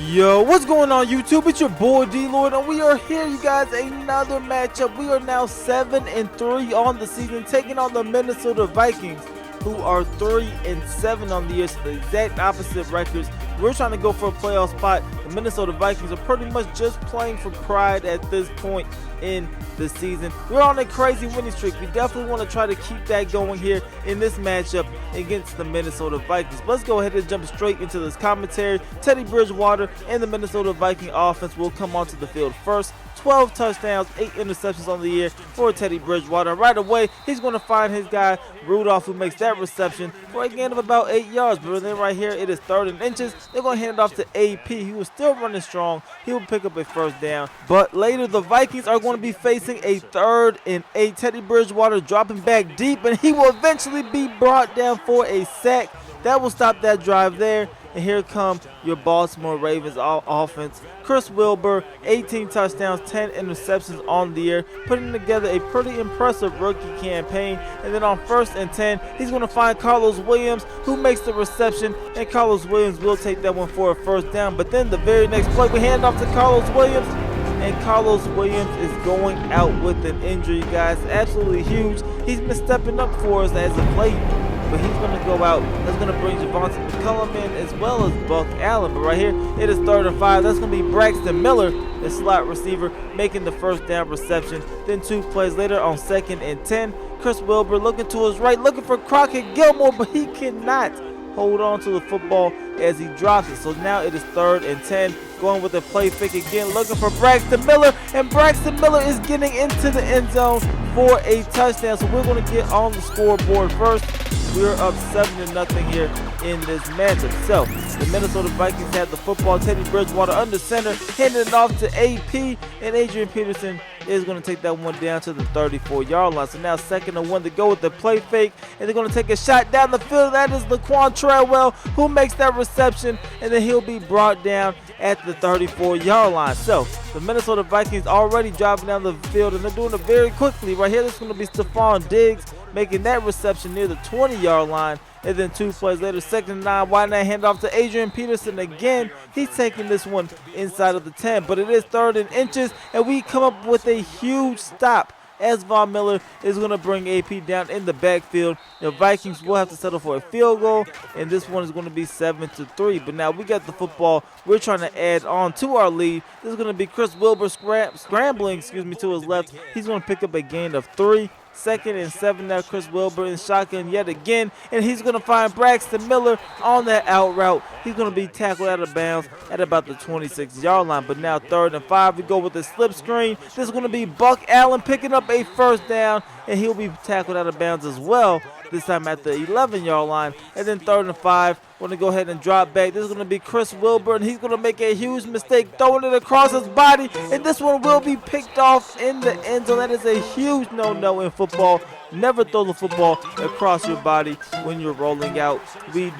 Yo, what's going on YouTube? It's your boy DLloyd, and we are here, you guys. Another matchup. We are now 7-3 on the season, taking on the Minnesota Vikings, who are 3-7 on the year. So the exact opposite records. We're trying to go for a playoff spot. The Minnesota Vikings are pretty much just playing for pride at this point in the season. We're on a crazy winning streak. We definitely want to try to keep that going here in this matchup against the Minnesota Vikings. But let's go ahead and jump straight into this commentary. Teddy Bridgewater and the Minnesota Viking offense will come onto the field first. 12 touchdowns, 8 interceptions on the year for Teddy Bridgewater. Right away, he's going to find his guy, Rudolph, who makes that reception for a gain of about 8 yards. But then right here, it is 3rd and inches. They're going to hand it off to AP. He was still running strong. He will pick up a first down. But later, the Vikings are going to be facing a 3rd and 8. Teddy Bridgewater dropping back deep, and he will eventually be brought down for a sack. That will stop that drive there. And here come your Baltimore Ravens offense. Chris Wilbur, 18 touchdowns, 10 interceptions on the year, putting together a pretty impressive rookie campaign. And then on 1st and 10, he's going to find Carlos Williams, who makes the reception, and Carlos Williams will take that one for a first down. But then the very next play, we hand off to Carlos Williams, and Carlos Williams is going out with an injury, guys. Absolutely huge. He's been stepping up for us as of late, but he's going to go out. That's going to bring Javonte McCullum in as well as Buck Allen. But right here, it is 3rd and 5. That's going to be Braxton Miller, the slot receiver, making the first down reception. Then 2 plays later on 2nd and 10, Chris Wilbur looking to his right, looking for Crockett Gilmore, but he cannot hold on to the football as he drops it. So now it is 3rd and 10. Going with the play fake again, looking for Braxton Miller, and Braxton Miller is getting into the end zone for a touchdown. So we're going to get on the scoreboard first. We're up 7-0 here in this matchup. So the Minnesota Vikings have the football. Teddy Bridgewater under center, handing it off to AP, and Adrian Peterson is going to take that one down to the 34-yard line. So now 2nd and 1 to go with the play fake, and they're going to take a shot down the field. That is Laquan Treadwell who makes that reception, and then he'll be brought down at the 34-yard line. So the Minnesota Vikings already driving down the field, and they're doing it very quickly. Right here, this is going to be Stephon Diggs making that reception near the 20-yard line. And then 2 plays later, 2nd and 9, wide that handoff to Adrian Peterson again. He's taking this one inside of the 10, but it is 3rd and inches, and we come up with a huge stop as Von Miller is going to bring AP down in the backfield. The Vikings will have to settle for a field goal, and this one is going to be 7-3. But now we got the football. We're trying to add on to our lead. This is going to be Chris Wilbur scrambling to his left. He's going to pick up a gain of 3. 2nd and 7 now. Chris Wilbur in shotgun yet again, and he's going to find Braxton Miller on that out route. He's going to be tackled out of bounds at about the 26-yard line. But now 3rd and 5, we go with the slip screen. This is going to be Buck Allen picking up a first down, and he'll be tackled out of bounds as well, this time at the 11-yard line. And then 3rd and 5, we're going to go ahead and drop back. This is going to be Chris Wilbur, and he's going to make a huge mistake throwing it across his body, and this one will be picked off in the end zone. That is a huge no-no in football. Never throw the football across your body when you're rolling out. We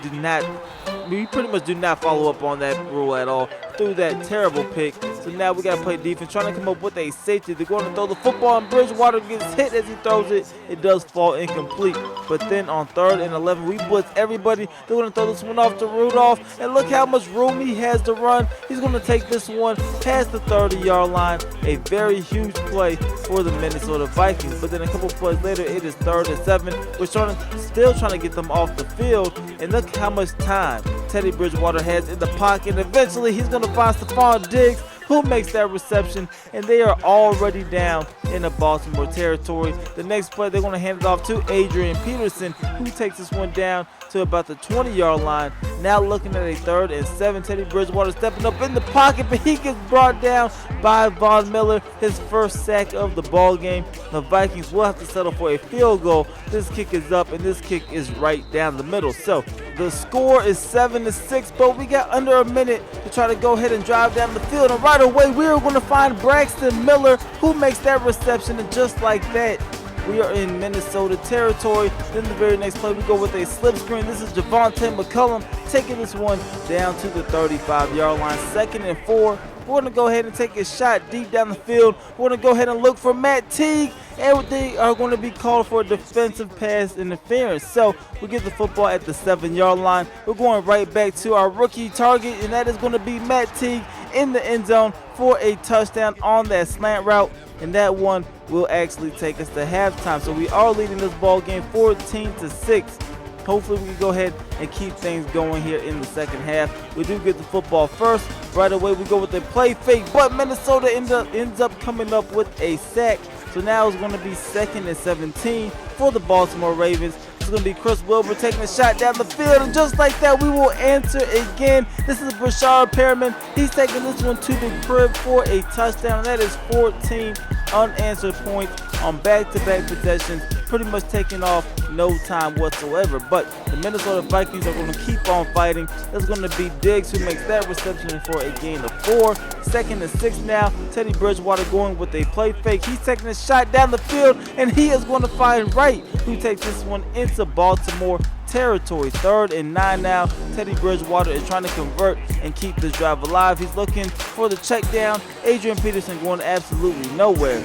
pretty much do not follow up on that rule at all. Threw that terrible pick. So now we got to play defense, trying to come up with a safety. They're going to throw the football, and Bridgewater gets hit as he throws it. It does fall incomplete. But then on 3rd and 11, we blitz everybody. They're going to throw this one off to Rudolph, and look how much room he has to run. He's going to take this one past the 30-yard line. A very huge play for the Minnesota Vikings. But then a couple plays later, it is 3rd and 7. We're still trying to get them off the field, and look how much time Teddy Bridgewater has in the pocket. And eventually, he's going to find Stephon Diggs, who makes that reception, and they are already down in the Baltimore territory. The next play, they're going to hand it off to Adrian Peterson, who takes this one down to about the 20-yard line. Now looking at a 3rd and 7, Teddy Bridgewater stepping up in the pocket, but he gets brought down by Von Miller, his first sack of the ball game. The Vikings will have to settle for a field goal. This kick is up, and this kick is right down the middle. So the score is 7-6, but we got under a minute to try to go ahead and drive down the field. And right away, we are going to find Braxton Miller, who makes that reception, and just like that, we are in Minnesota territory. Then the very next play, we go with a slip screen. This is Javonte McCullum taking this one down to the 35-yard line. 2nd and 4. We're going to go ahead and take a shot deep down the field. We're going to go ahead and look for Matt Teague, and they are going to be called for defensive pass interference. So we get the football at the 7-yard line. We're going right back to our rookie target, and that is going to be Matt Teague in the end zone for a touchdown on that slant route, and that one will actually take us to halftime. So we are leading this ball game 14-6. Hopefully we can go ahead and keep things going here in the second half. We do get the football first. Right away we go with a play fake, but Minnesota ends up coming up with a sack. So now it's going to be 2nd and 17 for the Baltimore Ravens. It's going to be Chris Wilbur taking a shot down the field, and just like that, we will answer again. This is Brashard Perriman. He's taking this one to the crib for a touchdown. That is 14 unanswered points on back-to-back possessions, pretty much taking off no time whatsoever. But the Minnesota Vikings are going to keep on fighting. It's going to be Diggs who makes that reception for a gain of 4. 2nd and 6 now. Teddy Bridgewater going with a play fake. He's taking a shot down the field, and he is going to find Wright, who takes this one into Baltimore territory. 3rd and 9 now. Teddy Bridgewater is trying to convert and keep this drive alive. He's looking for the check down. Adrian Peterson going absolutely nowhere.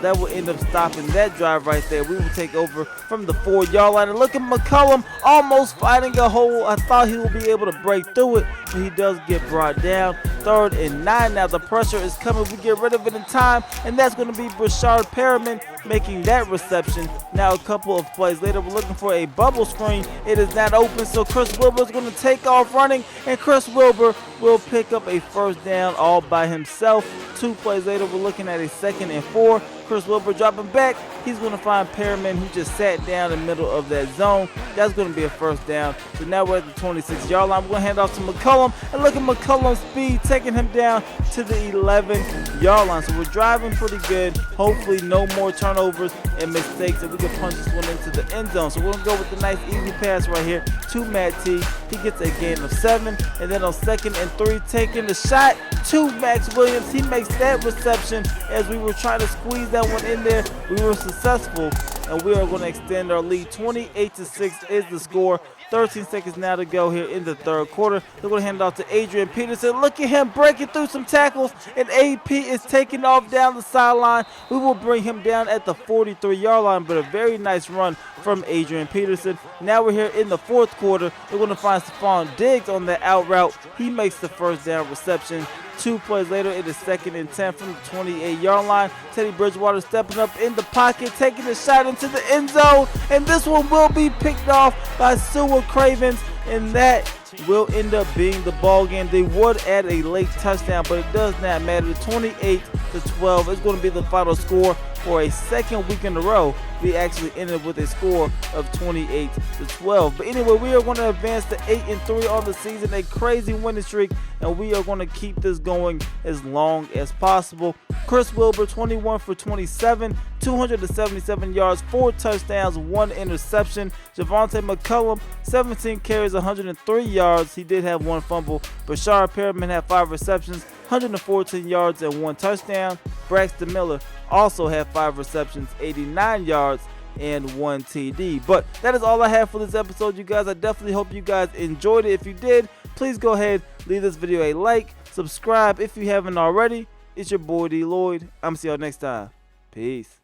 That will end up stopping that drive right there. We will take over from the 4-yard line. And look at McCollum almost finding a hole. I thought he would be able to break through it, but he does get brought down. 3rd and 9 now. The pressure is coming. We get rid of it in time, and that's going to be Brashard Perriman making that reception. Now a couple of plays later, we're looking for a bubble screen. It is not open, so Chris Wilbur is going to take off running, and Chris Wilbur will pick up a first down all by himself. 2 plays later, we're looking at a 2nd and 4. Chris Wilbur dropping back. He's going to find Perriman, who just sat down in the middle of that zone. That's going to be a first down. So now we're at the 26-yard line. We're going to hand off to McCollum, and look at McCollum's speed taking him down to the 11-yard line. So we're driving pretty good. Hopefully no more turnovers and mistakes, and we can punch this one into the end zone. So we're going to go with the nice easy pass right here to Matt Teague. He gets a gain of 7, and then on 2nd and 3, taking the shot to Max Williams. He makes that reception as we were trying to squeeze that one in there. We were successful, and we are going to extend our lead. 28-6 is the score. 13 seconds now to go here in the 3rd quarter. They're going to hand it off to Adrian Peterson. Look at him breaking through some tackles, and AP is taking off down the sideline. We will bring him down at the 43-yard line, but a very nice run from Adrian Peterson. Now we're here in the 4th quarter. They're going to find Stephon Diggs on that out route. He makes the first down reception. 2 plays later, it is 2nd and 10 from the 28-yard line. Teddy Bridgewater stepping up in the pocket, taking a shot into the end zone, and this one will be picked off by Sewell Cravens, and that will end up being the ball game. They would add a late touchdown, but it does not matter. 28-12 is going to be the final score. For a 2nd week in a row, we actually ended with a score of 28-12. But anyway, we are going to advance to 8-3 on the season, a crazy winning streak, and we are going to keep this going as long as possible. Chris Wilbur, 21 for 27, 277 yards, 4 touchdowns, 1 interception. Javonte McCollum, 17 carries, 103 yards. He did have 1 fumble. Brashard Perriman had 5 receptions, 114 yards, and 1 touchdown. Braxton Miller also had 5 receptions, 89 yards, and 1 TD. But that is all I have for this episode, you guys. I definitely hope you guys enjoyed it. If you did, please go ahead, leave this video a like, subscribe if you haven't already. It's your boy D Lloyd. I'm see y'all next time. Peace.